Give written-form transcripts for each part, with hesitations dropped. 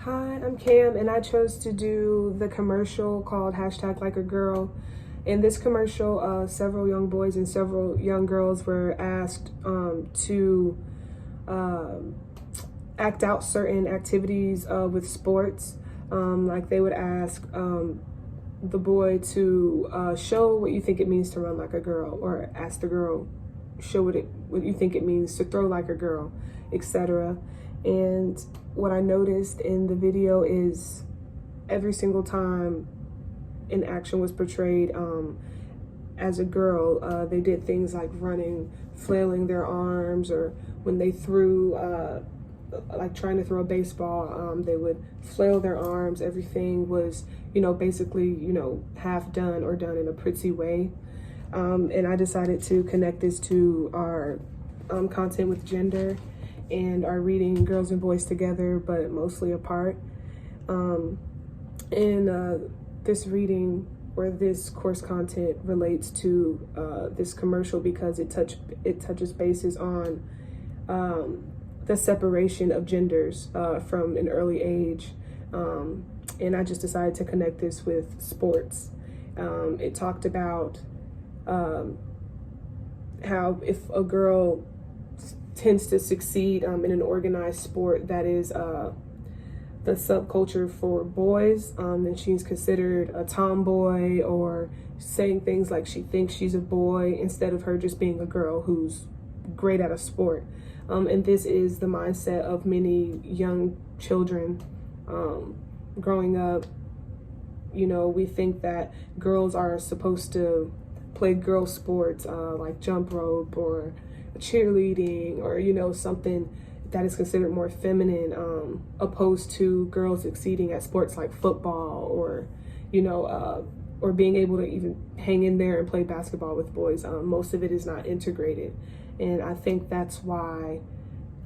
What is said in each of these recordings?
Hi, I'm Cam, and I chose to do the commercial called #LikeAGirl. In this commercial, several young boys and several young girls were asked to um act out certain activities with sports. Like they would ask the boy to show what you think it means to run like a girl, or ask the girl, show what you think it means to throw like a girl, etc. And what I noticed in the video is every single time an action was portrayed as a girl, they did things like running, flailing their arms, or when they threw, like trying to throw a baseball, they would flail their arms. Everything was, basically, half done or done in a pretty way. And I decided to connect this to our content with gender and our reading Girls and Boys Together, but mostly apart. This reading or this course content relates to this commercial because it touches bases on the separation of genders from an early age. And I just decided to connect this with sports. It talked about how if a girl tends to succeed in an organized sport that is the subculture for boys, then she's considered a tomboy, or saying things like she thinks she's a boy instead of her just being a girl who's great at a sport. And this is the mindset of many young children growing up. We think that girls are supposed to play girl sports like jump rope or cheerleading, or something that is considered more feminine, opposed to girls succeeding at sports like football, or or being able to even hang in there and play basketball with boys. Most of it is not integrated, and I think that's why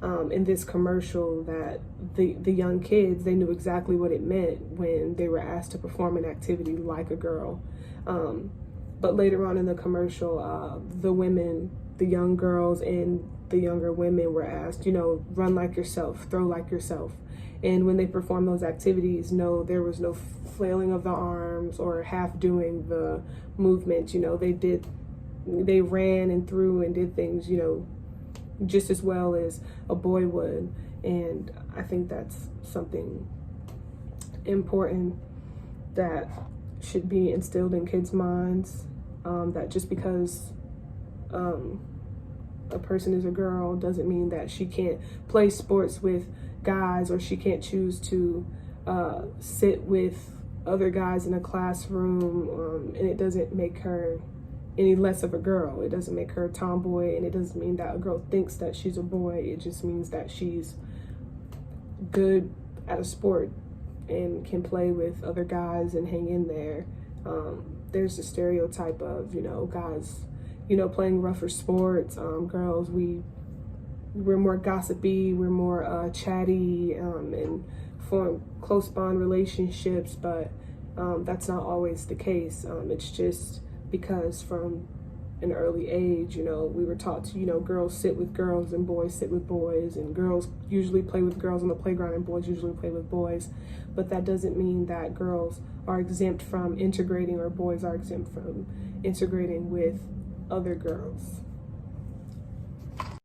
in this commercial that the young kids, they knew exactly what it meant when they were asked to perform an activity like a girl. But later on in the commercial, the women, the young girls and the younger women were asked, run like yourself, throw like yourself. And when they performed those activities, no, there was no flailing of the arms or half doing the movement. They ran and threw and did things, just as well as a boy would. And I think that's something important that should be instilled in kids' minds, that just because a person is a girl doesn't mean that she can't play sports with guys, or she can't choose to sit with other guys in a classroom, and it doesn't make her any less of a girl. It doesn't make her a tomboy, and it doesn't mean that a girl thinks that she's a boy. It just means that she's good at a sport and can play with other guys and hang in there. There's a stereotype of, guys, playing rougher sports. Girls, we're more gossipy, we're more chatty, and form close bond relationships, but that's not always the case. It's just because from an early age, we were taught to, girls sit with girls and boys sit with boys, and girls usually play with girls on the playground and boys usually play with boys. But that doesn't mean that girls are exempt from integrating, or boys are exempt from integrating with other girls.